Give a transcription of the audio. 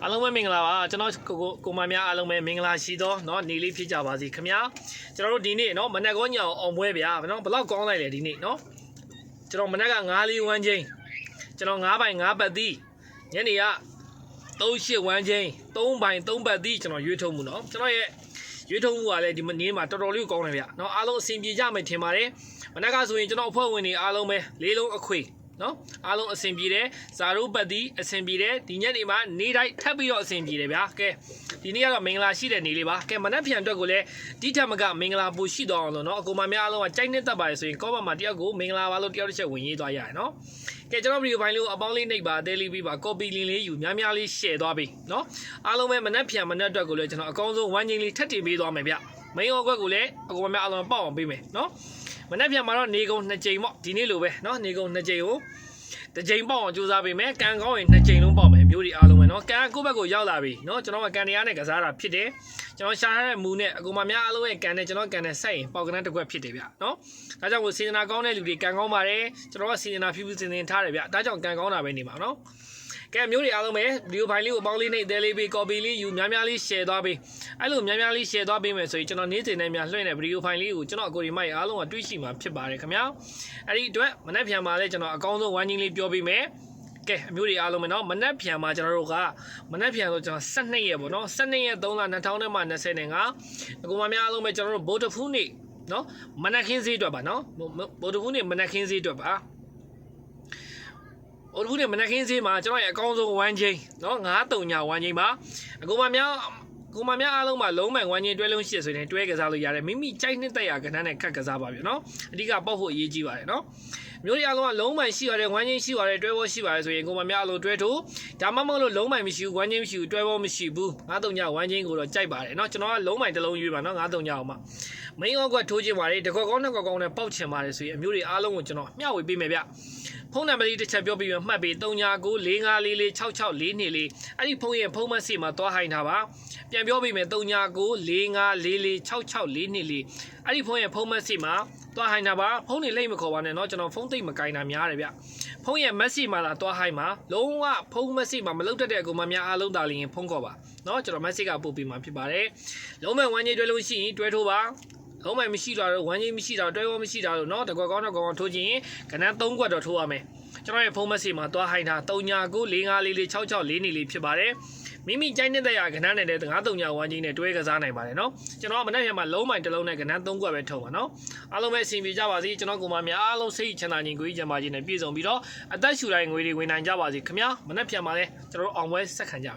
အားလုံးပဲမင်္ဂလာပါကျွန်တော်ကိုမများအားလုံးပဲမင်္ဂလာရှိသောเนาะနေလေးဖြစ်ကြပါစေခင်ဗျာကျွန်တော်တို့ဒီနေ့เนาะမနက်ကောညောင်အောင်ပွဲဗျာเนาะဘယ်လောက်ကောင်းလိုက်လဲဒီနေ့เนาะကျွန်တော်မနက်က9လေးဝမ်းချင်းကျွန်တော်9ပိုင်9ပတ်သီးညနေက38ဝမ်းချင်း3ပိုင်3ပတ်သီးကျွန်တော်ရွေးထုတ်မှုเนาะကျွန်တော်ရဲ့ရွေးထုတ်မှုကလည်းဒီနေ့မှာတော်တော်လေးကောင်းတယ်ဗျာเนาะအားလုံးအဆင်ပြေကြမယ်ထင်ပါတယ်မနက်ကဆိုရင်ကျွန်တော်အဖွဲ့ဝင်တွေအားလုံးပဲလေးလုံးအခွေနော်အားလုံးအဆင်ပြေတယ်ဇာတို့ပတ်တီအဆင်ပြေတယ်ဒီညနေမှာနေတိုင်းထပ်ပြီးတော့အဆင်ပြေတယ်ဗျာကဲဒီနေ့ကတော့မင်္ဂလာရှိတဲ့နေလေးပါကဲမနက်ဖြန်အတွက်ကိုလည်းဒီထက်မကမင်္ဂလာပူရှိတော့အောင်လို့နော်အကူမများအားလုံးကကြိုက်နေတတ်ပါတယ်ဆိုရင်ကောမမှာတယောက်ကိုမင်္ဂလာပါလို့တယောက်တစ်ချက်ဝင်ရေးသွားရအောင်နော်ကဲကျွန်တော်ဗီဒီယိုဖိုင်လေးကိုအပေါင်းလေးနှိပ်ပါတဲလေးပြီးပါကော်ပီလင်းလေးယူများများလေး share သွားပြီနော်အားလုံးပဲမနက်ဖြန်မနက်အတွက်ကိုလည်းကျွန်တော်အကောင်းဆုံးဝမ်းချင်းလေးထပ်တင်ပေးသွားမယ်ဗျမိန်အော်ကွက်ကိုလည်းအကူမများအားလုံးပေါက်အောင်ပေးမယ်နော်မနက်ဖြန်မှာတော့နေကုန်2ကြိမ်ပေါ့ဒီနေ့လိုပဲနော်နေကုန်2ကြိမ်ကိုတစ်ချိန်ပေါက်အောင်ကြိုးစားပေးမယ်ကန်ကောင်းရင်2ချိန်လုံးပေါက်မယ်မျိုးတွေအားလုံးပဲเนาะကန်ကိုယ့်ဘက်ကိုရောက်လာပြီเนาะကျွန်တော်ကကန်တရားနဲ့ကစားတာဖြစ်တယ်ကျွန်တော်ရှာထားတဲ့မူနဲ့အကူမများအားလုံးရဲ့ကန်နဲ့ကျွန်တော်ကန်နဲ့စိုက်ရင်ပေါက်ကနန်းတစ်ခွက်ဖြစ်တယ်ဗျเนาะဒါကြောင့်ကိုစေတနာကောင်းတဲ့လူတွေကန်ကောင်းပါတယ်ကျွန်တော်ကစေတနာဖြူဖြူစင်စင်ထားတယ်ဗျဒါကြောင့်ကန်ကောင်းတာပဲနေပါเนาะကဲမျိုးတွေအားလုံးပဲဗီဒီယိုဖိုင်လေးကိုအပေါင်းလေးနဲ့တဲလေးပေးကော်ပီလေးယူများများလေး share သွားပေးအဲ့လိုများများလေး share သွားပေးမယ်ဆိုရင်ကျွန်တော်နေ့စဉ်နဲ့များလွှင့်တဲ့ဗီဒီယိုဖိုင်လေးကိုကျွန်တော်အကိုဒီမိုက်အားလုံးကတွေးရှိမှာဖြစ်ပါတယ်ခင်ဗျာအဲ့ဒီအတွက်မနက်ဖြန်မှာလည်းကျွန်တော်အကောင်းဆုံးဝမ်းချင်းလေးပြောပေးမယ်ကဲအမျိုးတွေအားလုံးပဲเนาะမနက်ဖြန်မှာကျွန်တော်တို့ကမနက်ဖြန်ဆိုကျွန်တော်12ရက်ပေါ့เนาะ12ရက်3လ2025အကူမများအားလုံးပဲကျွန်တော်တို့ဗိုလ်တဖူးနေ့เนาะမနက်ခင်းဈေးအတွက်ပါเนาะဗိုလ်တဖူးနေ့မနက်ခင်းဈေးအတွက်ပါအိုလူနဲ့မနက်ခင်းဈေးမှာကျွန်တော်ရဲ့အကောင်းဆုံးဝမ်းချင်းเนาะ9-3ညဝမ်းချင်းပါအကူမများအားလုံးမှာလုံးမှန်ဝမ်းချင်းတွဲလုံးရှိရဆိုရင်တွဲကစားလို့ရတယ်မိမိကြိုက်နှစ်သက်ရာကဏ္ဍနဲ့ခတ်ကစားပါဗျเนาะအဓိကပေါက်ဖို့အရေးကြီးပါတယ်เนาะမျိုးတွေအားလုံးကလုံးမှန်ရှိရတယ်ဝမ်းချင်းရှိရတယ်တွဲဘောရှိပါတယ်ဆိုရင်ကိုမများအလုံးတွဲထိုးဒါမှမဟုတ်လို့လုံးမှန်မရှိဘူးဝမ်းချင်းမရှိဘူးတွဲဘောမရှိဘူး9-3ညဝမ်းချင်းကိုတော့ကြိုက်ပါတယ်เนาะကျွန်တော်ကလုံးမှန်တစ်လုံးရွေးပါเนาะ9-3ညအောင်မှာမိန်အောက်ကထိုးခြင်းပါတယ်တကောက်ကောင်းနဲ့ကောက်ကောင်းနဲ့ပေါက်ချင်ပါတယ်ဆိုရင်အမျိုးတွေအားလုံးကိုကျွန်တော်မျှဝေပေးမယ်ဗျဖုန်းနံပါတ်လေးတစ်ချက်ပြောပြီးမှမှတ်ပေး3994546424အဲ့ဒီဖုန်းရဲ့ဖုန်းမစီမှာသွားဟိုင်းထားပါပြန်ပြောပေးမယ်3994546424အဲ့ဒီဖုန်းရဲ့ဖုန်းမစီမှာသွားဟိုင်းထားပါဖုန်းနေလိမ့်မခေါ်ပါနဲ့เนาะကျွန်တော်ဖုန်းသိမ့်မကင်တာများတယ်ဗျဖုန်းရဲ့မက်ဆေ့မှာလာသွားဟိုင်းမှာလုံးဝဖုန်းမက်ဆေ့မှာမလုတ်တတ်တဲ့အကူမများအားလုံးတာလျင်ဖုန်းခေါ်ပါเนาะကျွန်တော်မက်ဆေ့ကပို့ပေးမှာဖြစ်ပါတယ်လုံးဝဝမ်းကြီးတွဲလို့ရှိရင်တွဲထိုးပါလုံးဝမရှိတာတော့ဝမ်းကြီးမရှိတာတွဲဝမရှိတာလို့เนาะတကွက်ကောင်းတော့ကောင်းထိုးခြင်းကဏ္ဍ3ကွက်တော့ထိုးရမယ်ကျွန်တော်ရဲ့ဖုန်းမက်ဆေ့မှာသွားဟိုင်းတာ3994546424ဖြစ်ပါတယ်မိမိကြိုက်နေတဲ့ရာကဏ္ဍနဲ့9-3ညဝမ်းကြီးနဲ့တွဲကစားနိုင်ပါတယ်เนาะကျွန်တော်မနေ့ကမှလုံးမိုင်တစ်လုံးနဲ့ကဏ္ဍ3ကွက်ပဲထုံပါเนาะအားလုံးပဲအဆင်ပြေကြပါစေကျွန်တော်ကိုမများအားလုံးစိတ်ချမ်းသာခြင်းကိုကြီးကြံပါခြင်းနဲ့ပြည့်စုံပြီးတော့အသက်ရှူတိုင်းငွေတွေဝင်နိုင်ကြပါစေခင်ဗျာမနေ့ပြန်ပါလဲကျွန်တော်တို့အောင်ပွဲဆက်ခံကြ